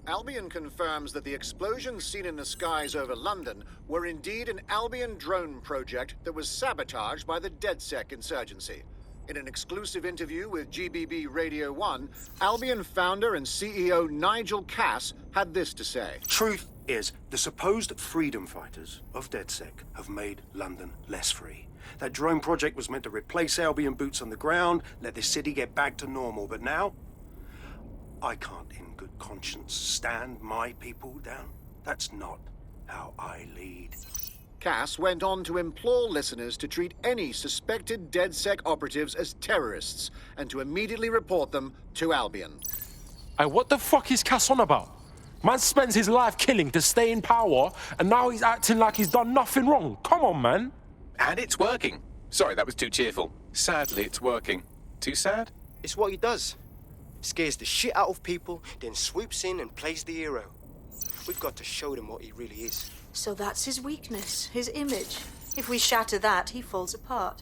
Albion confirms that the explosions seen in the skies over London were indeed an Albion drone project that was sabotaged by the DedSec insurgency. In an exclusive interview with GBB Radio 1, Albion founder and CEO Nigel had this to say. Truth is, the supposed freedom fighters of DedSec have made London less free. That drone project was meant to replace Albion boots on the ground, let the city get back to normal, but now I can't in good conscience stand my people down. That's not how I lead. Cass went on to implore listeners to treat any suspected DedSec operatives as terrorists and to immediately report them to Albion. Hey, what the fuck is Cass on about? Man spends his life killing to stay in power, and now he's acting like he's done nothing wrong. Come on, man. And it's working. Sorry, that was too cheerful. Sadly, it's working. Too sad? It's what he does. Scares the shit out of people, then swoops in and plays the hero. We've got to show them what he really is. So that's his weakness, his image. If we shatter that, he falls apart.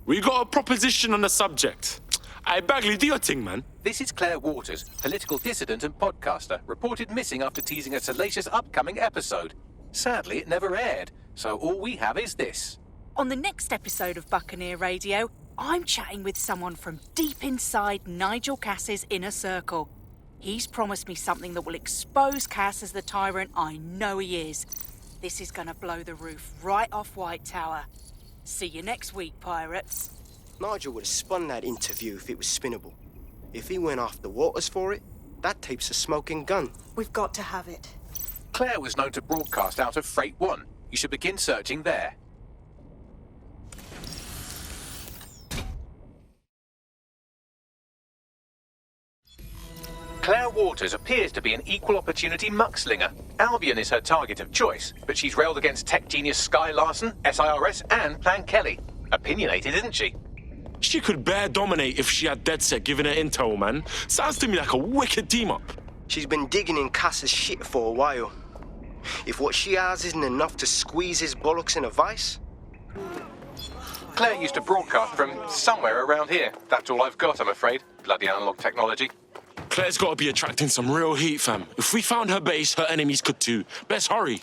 We got a proposition on the subject. Hey, Bagley, do your thing, man. This is Claire Waters, political dissident and podcaster, reported missing after teasing a salacious upcoming episode. Sadly, it never aired, so all we have is this. On the next episode of Buccaneer Radio, I'm chatting with someone from deep inside Nigel Cass's inner circle. He's promised me something that will expose Cass as the tyrant I know he is. This is gonna blow the roof right off White Tower. See you next week, pirates. Nigel would have spun that interview if it was spinnable. If he went after Waters for it, that tape's a smoking gun. We've got to have it. Claire was known to broadcast out of Freight 1. You should begin searching there. Claire Waters appears to be an equal opportunity muckslinger. Albion is her target of choice, but she's railed against tech genius Sky Larson, SIRS, and Plan Kelley. Opinionated, isn't she? She could bare dominate if she had DedSec giving her intel, man. Sounds to me like a wicked team-up. She's been digging in Cass's shit for a while. If what she has isn't enough to squeeze his bollocks in a vice... Claire used to broadcast from somewhere around here. That's all I've got, I'm afraid. Bloody analog technology. Claire's got to be attracting some real heat, fam. If we found her base, her enemies could too. Best hurry.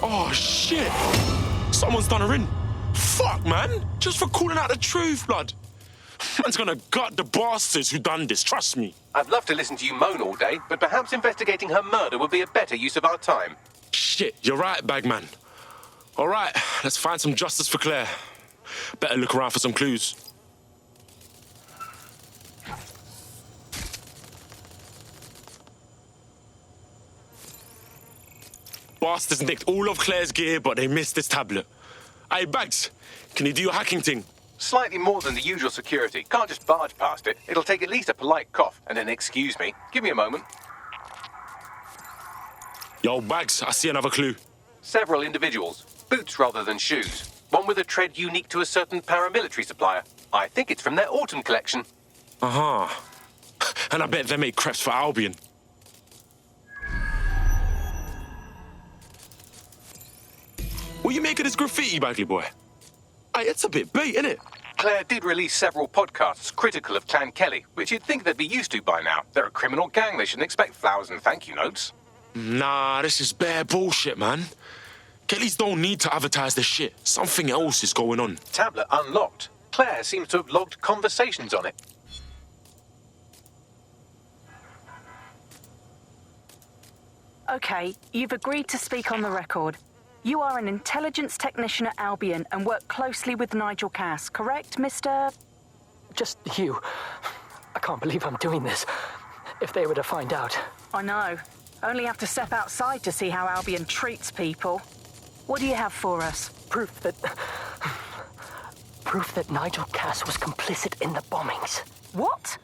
Oh, shit! Someone's done her in. Fuck, man! Just for calling out the truth, blood. Man's gonna gut the bastards who done this, trust me. I'd love to listen to you moan all day, but perhaps investigating her murder would be a better use of our time. Shit, you're right, Bagman. All right, let's find some justice for Claire. Better look around for some clues. Bastards nicked all of Claire's gear, but they missed this tablet. Hey, Bags, can you do your hacking thing? Slightly more than the usual security. Can't just barge past it. It'll take at least a polite cough and an excuse me. Give me a moment. Yo, Bags, I see another clue. Several individuals. Boots rather than shoes. One with a tread unique to a certain paramilitary supplier. I think it's from their autumn collection. Uh-huh. And I bet they make crepes for Albion. What you make of this graffiti, Bagley boy? Hey, it's a bit bait, innit? Claire did release several podcasts critical of Clan Kelley, which you'd think they'd be used to by now. They're a criminal gang. They shouldn't expect flowers and thank you notes. Nah, this is bare bullshit, man. Kellys don't need to advertise their shit. Something else is going on. Tablet unlocked. Claire seems to have logged conversations on it. Okay, you've agreed to speak on the record. You are an intelligence technician at Albion and work closely with Nigel Cass, correct, Mr...? Just you. I can't believe I'm doing this. If they were to find out. I know. Only have to step outside to see how Albion treats people. What do you have for us? Proof proof that Nigel Cass was complicit in the bombings. What?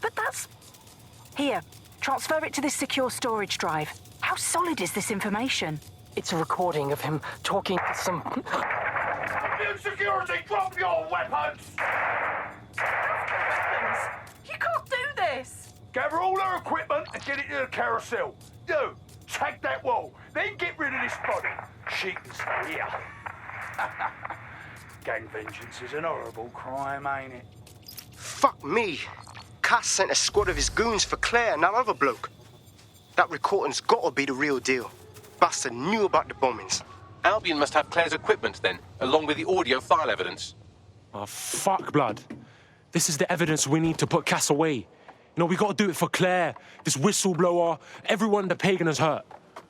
But that's... Here, transfer it to this secure storage drive. How solid is this information? It's a recording of him talking to some... New security, drop your weapons! You can't do this! Gather all her equipment and get it to the carousel. You, tag that wall, then get rid of this body. She can stay here. Gang vengeance is an horrible crime, ain't it? Fuck me. Cass sent a squad of his goons for Claire and that other bloke. That recording's gotta be the real deal. Bastard knew about the bombings. Albion must have Claire's equipment then, along with the audio file evidence. Oh, fuck, blood. This is the evidence we need to put Cass away. You know, we gotta do it for Claire, this whistleblower, everyone the pagan has hurt.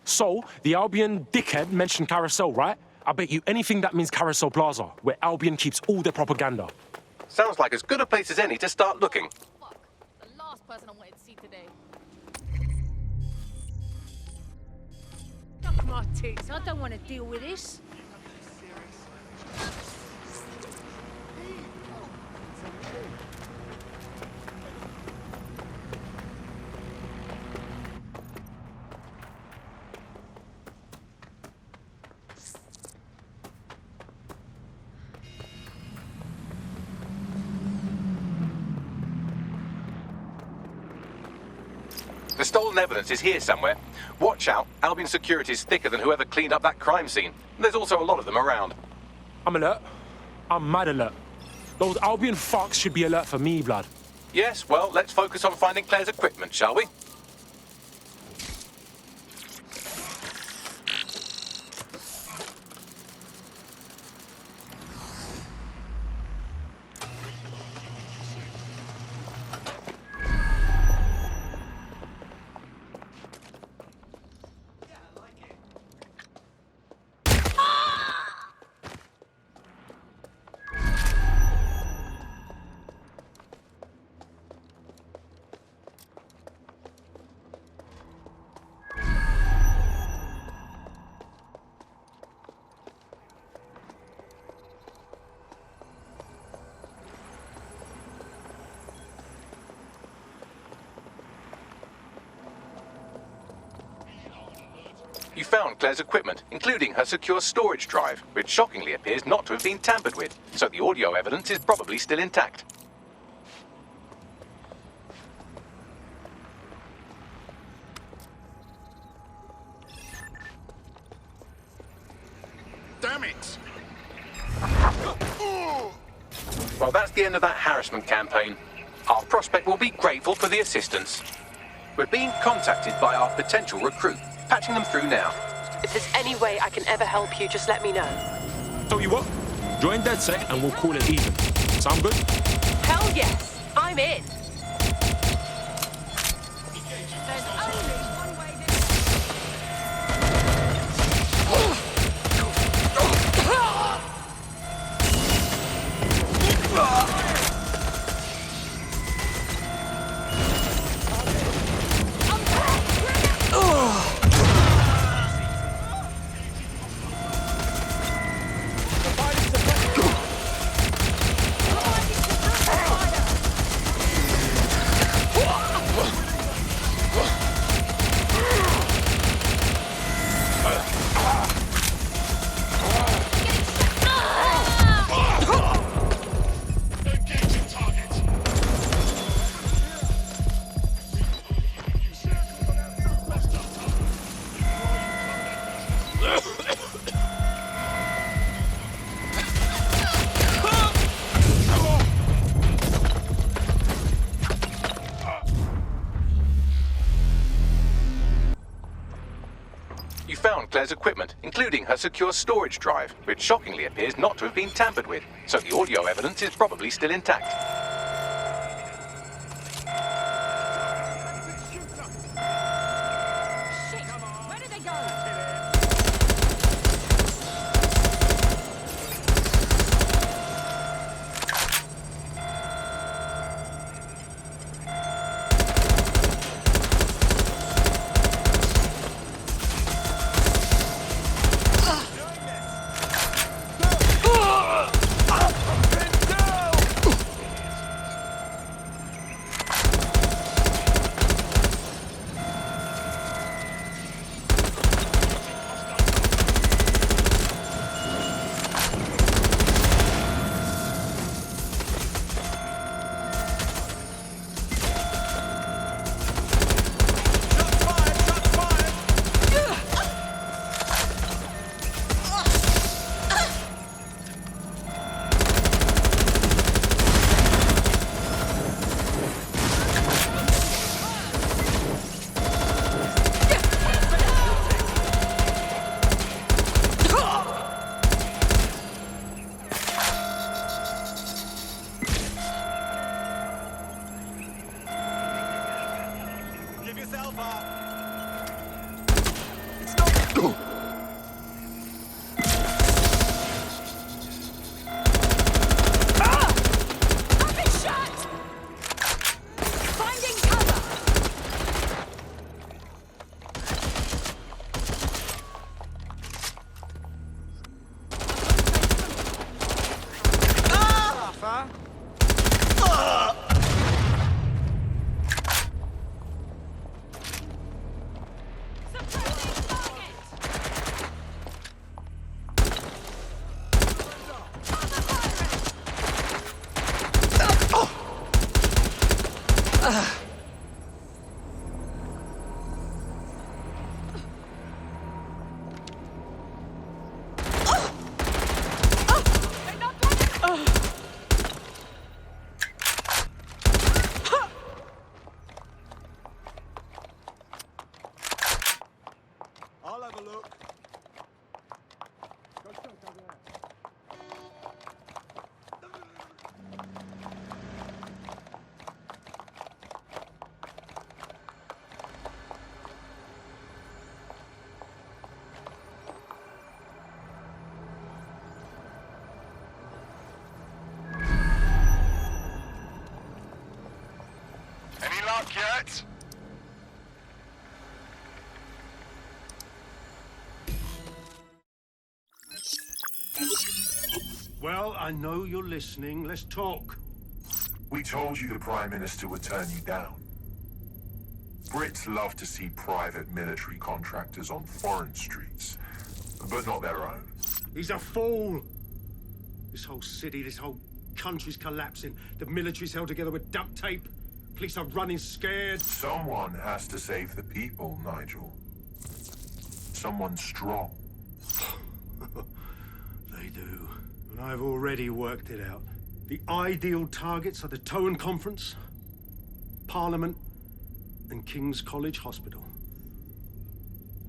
So, the Albion dickhead mentioned Carousel, right? I bet you anything that means Carousel Plaza, where Albion keeps all their propaganda. Sounds like as good a place as any to start looking. Fuck. The last person I wanted to see today. Suck my tits. I don't want to deal with this. The stolen evidence is here somewhere. Watch out, Albion security is thicker than whoever cleaned up that crime scene. There's also a lot of them around. I'm alert. I'm mad alert. Those Albion fucks should be alert for me, blood. Yes, well, let's focus on finding Claire's equipment, shall we? You found Claire's equipment, including her secure storage drive, which shockingly appears not to have been tampered with, so the audio evidence is probably still intact. Damn it! Well, that's the end of that harassment campaign. Our prospect will be grateful for the assistance. We're being contacted by our potential recruit. Patching them through now. If there's any way I can ever help you, just let me know. Tell you what, join DedSec and we'll call it even. Sound good? Hell yes! I'm in! There's only one way Claire's equipment, including her secure storage drive, which shockingly appears not to have been tampered with, so the audio evidence is probably still intact. Shit! Where did they go? I'll have a look. Any luck yet? Well, I know you're listening. Let's talk. We told you the Prime Minister would turn you down. Brits love to see private military contractors on foreign streets, but not their own. He's a fool. This whole city, this whole country's collapsing. The military's held together with duct tape. Police are running scared. Someone has to save the people, Nigel. Someone strong. They do. And I've already worked it out. The ideal targets are the Towan Conference, Parliament, and King's College Hospital.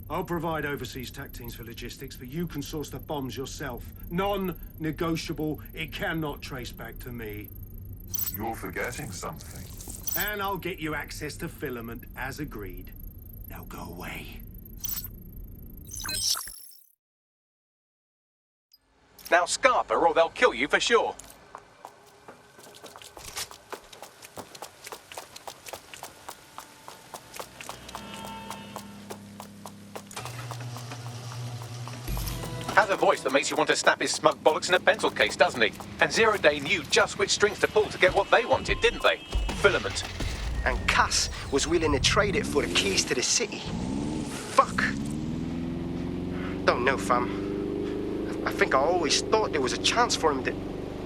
I'll provide overseas tac teams for logistics, but you can source the bombs yourself. Non-negotiable. It cannot trace back to me. You're forgetting something. And I'll get you access to filament, as agreed. Now go away. Now scarper or they'll kill you for sure. Has a voice that makes you want to snap his smug bollocks in a pencil case, doesn't he? And Zero Day knew just which strings to pull to get what they wanted, didn't they? Filament. And Cass was willing to trade it for the keys to the city. Fuck. Don't know, fam. I think I always thought there was a chance for him to...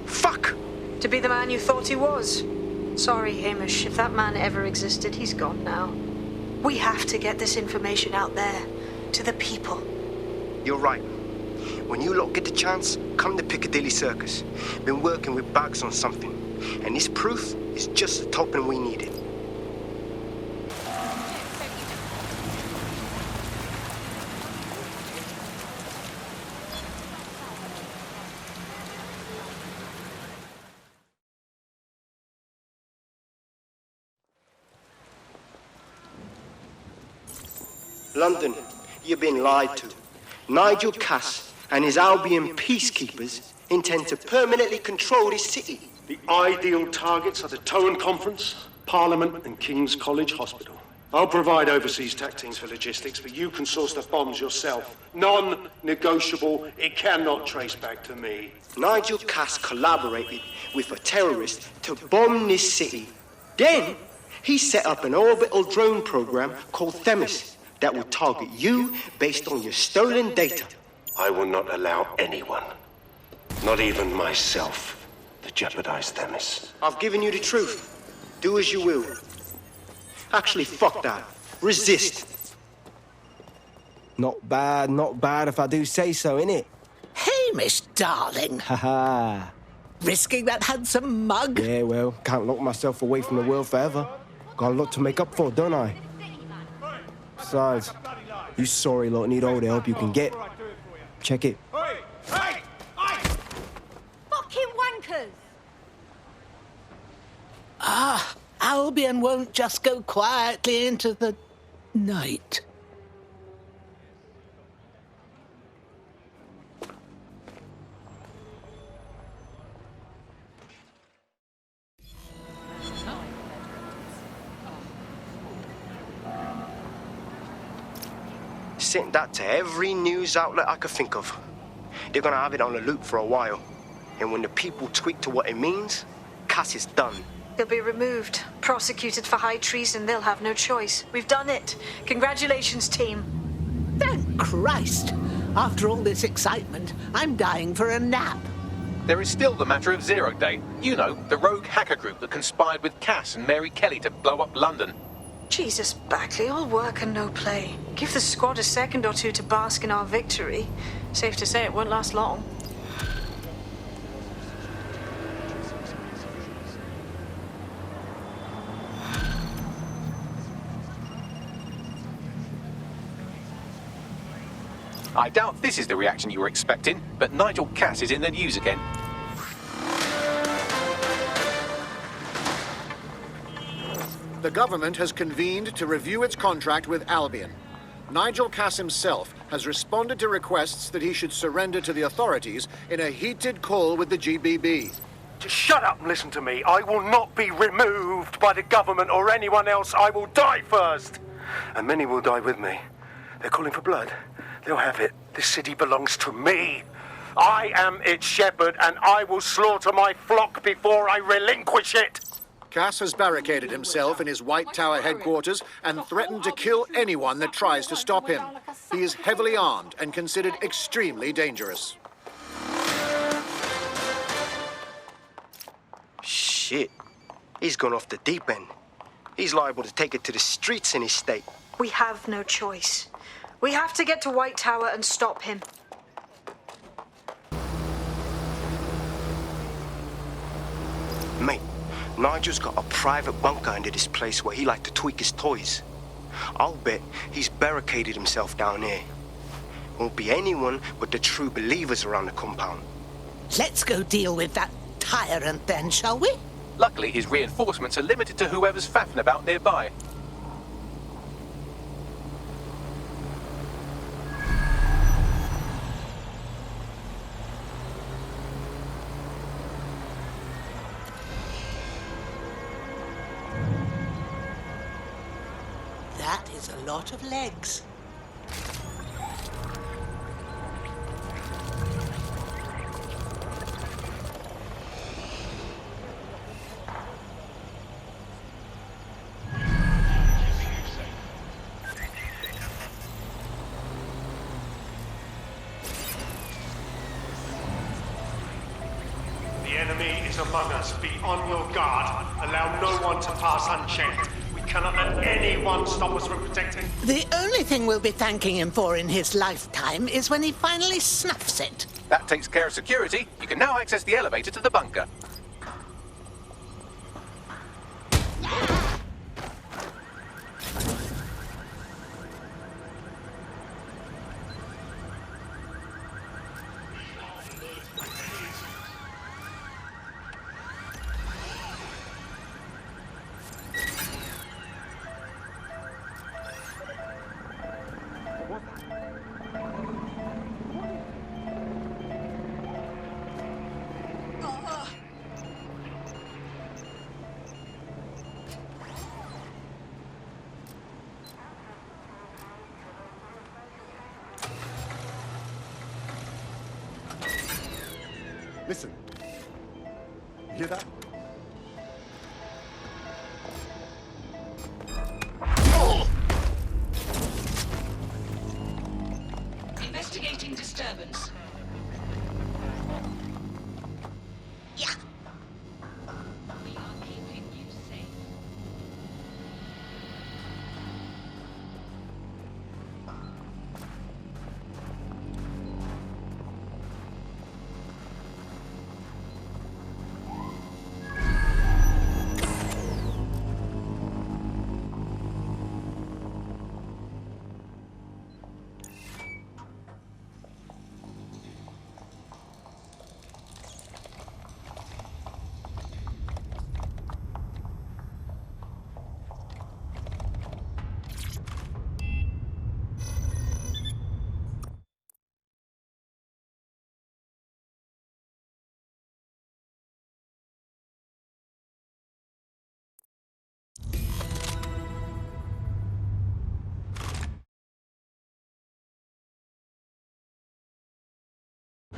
Fuck! To be the man you thought he was. Sorry, Hamish. If that man ever existed, he's gone now. We have to get this information out there. To the people. You're right. When you lot get the chance, come to Piccadilly Circus. Been working with bags on something. And this proof is just the token we needed. London, you've been lied to. Nigel Cass and his Albion peacekeepers intend to permanently control this city. The ideal targets are the Towan Conference, Parliament, and King's College Hospital. I'll provide overseas tac teams for logistics, but you can source the bombs yourself. Non-negotiable. It cannot trace back to me. Nigel Cass collaborated with a terrorist to bomb this city. Then, he set up an orbital drone program called Themis that will target you based on your stolen data. I will not allow anyone, not even myself, to jeopardize Themis. I've given you the truth. Do as you will. Actually, fuck that. Resist. Not bad if I do say so, innit? Hamish, darling. Haha. Risking that handsome mug? Yeah, well, can't lock myself away from the world forever. Got a lot to make up for, don't I? Besides, you sorry lot need all the help you can get. Check it. Fucking wankers! Albion won't just go quietly into the night. Sent that to every news outlet I could think of. They're gonna have it on the loop for a while. And when the people tweak to what it means, Cass is done. He'll be removed, prosecuted for high treason. They'll have no choice. We've done it. Congratulations, team. Thank Christ. After all this excitement, I'm dying for a nap. There is still the matter of Zero Day. You know, the rogue hacker group that conspired with Cass and Mary Kelley to blow up London. Jesus, Bagley, all work and no play. Give the squad a second or two to bask in our victory. Safe to say it won't last long. I doubt this is the reaction you were expecting, but Nigel Cass is in the news again. The government has convened to review its contract with Albion. Nigel Cass himself has responded to requests that he should surrender to the authorities in a heated call with the GBB. Just shut up and listen to me. I will not be removed by the government or anyone else. I will die first. And many will die with me. They're calling for blood. They'll have it. This city belongs to me. I am its shepherd, and I will slaughter my flock before I relinquish it. Cass has barricaded himself in his White Tower headquarters and threatened to kill anyone that tries to stop him. He is heavily armed and considered extremely dangerous. Shit. He's gone off the deep end. He's liable to take it to the streets in his state. We have no choice. We have to get to White Tower and stop him. Mate, Nigel's got a private bunker under this place where he like to tweak his toys. I'll bet he's barricaded himself down here. Won't be anyone but the true believers around the compound. Let's go deal with that tyrant then, shall we? Luckily, his reinforcements are limited to whoever's faffing about nearby. That is a lot of legs. The enemy is among us. Be on your guard. Allow no one to pass unchecked. We cannot let anyone stop us from protecting. The only thing we'll be thanking him for in his lifetime is when he finally snuffs it. That takes care of security. You can now access the elevator to the bunker. Listen. You hear that? Investigating disturbance. Yeah. We are keeping you safe.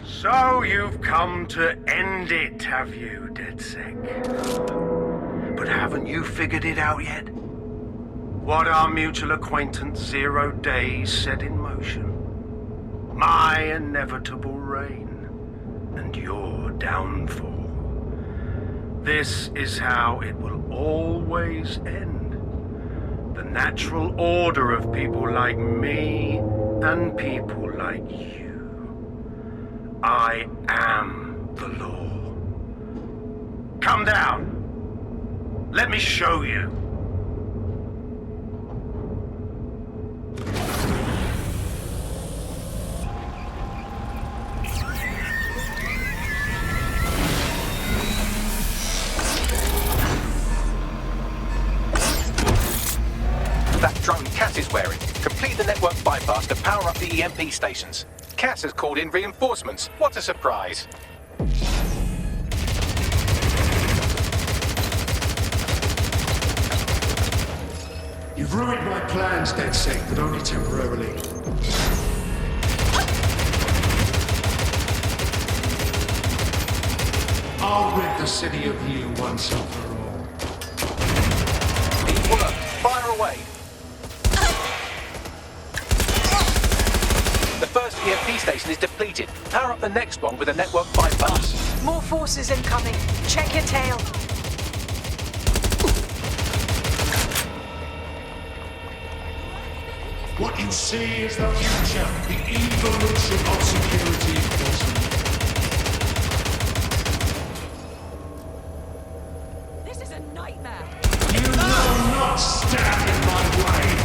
So you've come to end it, have you, DedSec? But haven't you figured it out yet? What our mutual acquaintance 0 Days set in motion? My inevitable reign and your downfall. This is how it will always end. The natural order of people like me and people like you. I am the law. Come down. Let me show you. That drone Cass is wearing. Complete the network bypass to power up the EMP stations. Cass has called in reinforcements. What a surprise. You've ruined my plans, DedSec, but only temporarily. I'll rid the city of you once and for all. It worked. Fire away. The first EMP station is depleted. Power up the next one with a network bypass. More forces incoming. Check your tail. What you see is the future, the evolution of security enforcement. This is a nightmare. You will not stand in my way.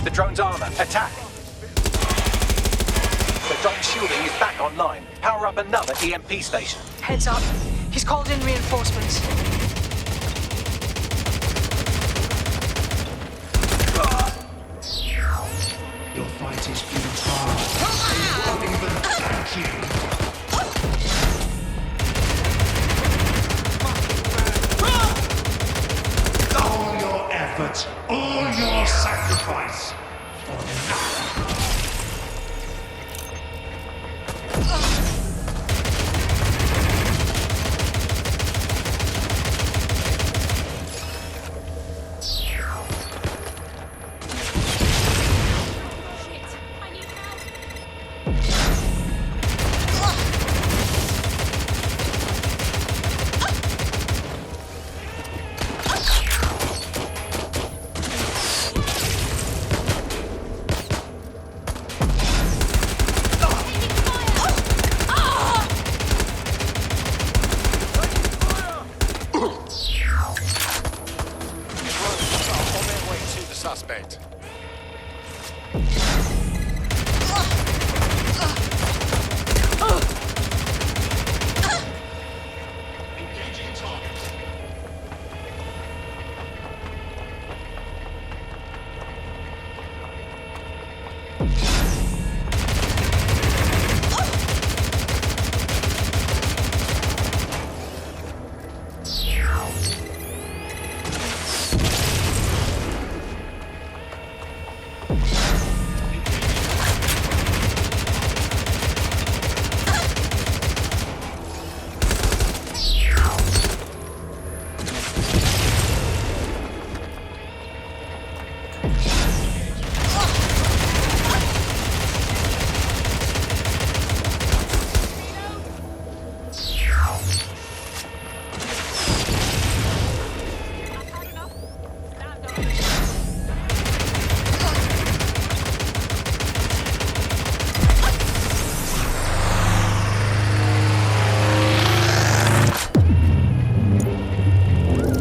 The drone's armor. Attack. The drone's shielding is back online. Power up another EMP station. Heads up. He's called in reinforcements. Your fight is futile. They won't even thank you. All your efforts, all your sacrifice, for nothing. Suspect. Engaging target.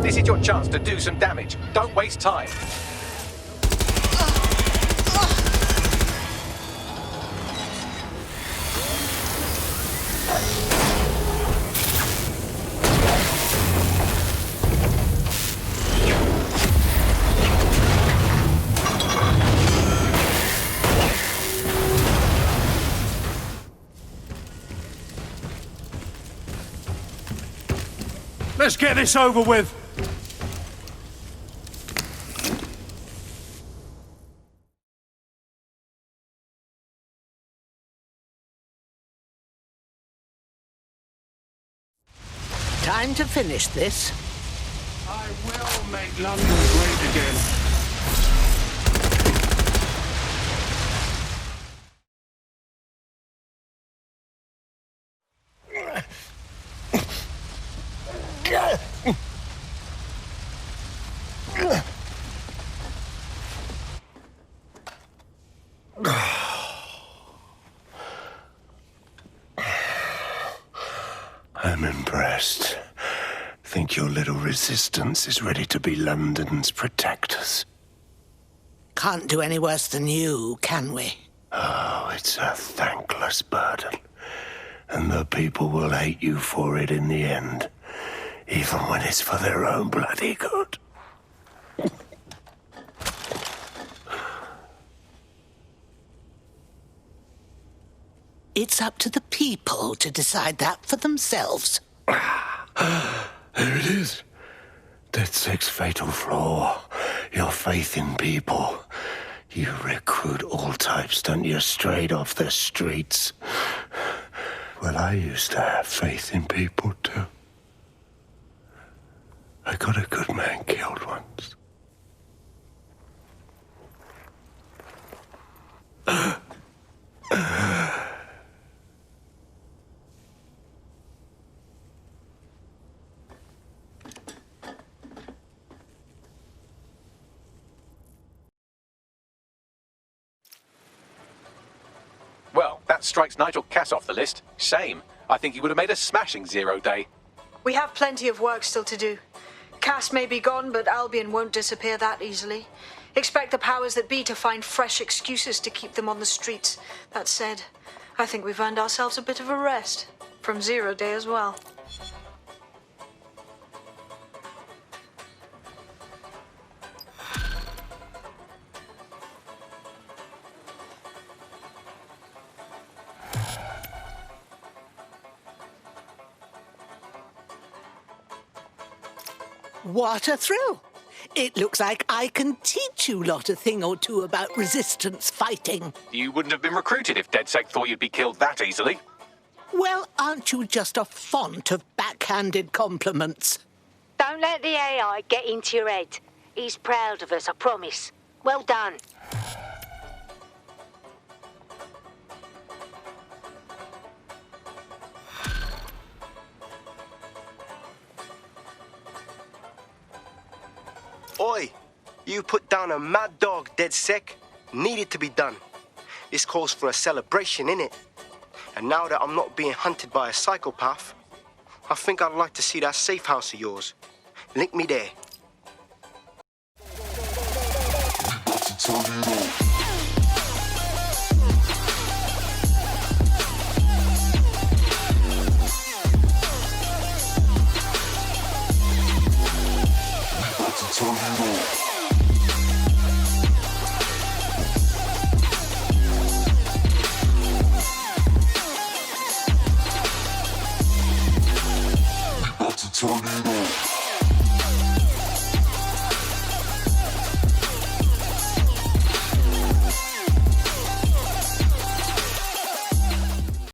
This is your chance to do some damage. Don't waste time. Let's get this over with. Time to finish this. I will make London great again. I'm impressed. Think your little resistance is ready to be London's protectors? Can't do any worse than you, can we? Oh, it's a thankless burden. And the people will hate you for it in the end. Even when it's for their own bloody good. It's up to the people to decide that for themselves. There it is. DedSec's fatal flaw. Your faith in people. You recruit all types, don't you, straight off the streets. Well, I used to have faith in people, too. I got a good man killed once. Well, that strikes Nigel Cass off the list. Shame. I think he would have made a smashing 0 day. We have plenty of work still to do. Cass may be gone, but Albion won't disappear that easily. Expect the powers that be to find fresh excuses to keep them on the streets. That said, I think we've earned ourselves a bit of a rest. From 0 day as well. What a thrill! It looks like I can teach you lot a thing or two about resistance fighting. You wouldn't have been recruited if DedSec thought you'd be killed that easily. Well, aren't you just a font of backhanded compliments? Don't let the AI get into your head. He's proud of us, I promise. Well done. Oi, you put down a mad dog, DedSec. Needed to be done. This calls for a celebration, innit? And now that I'm not being hunted by a psychopath, I think I'd like to see that safe house of yours. Link me there. Turn it on.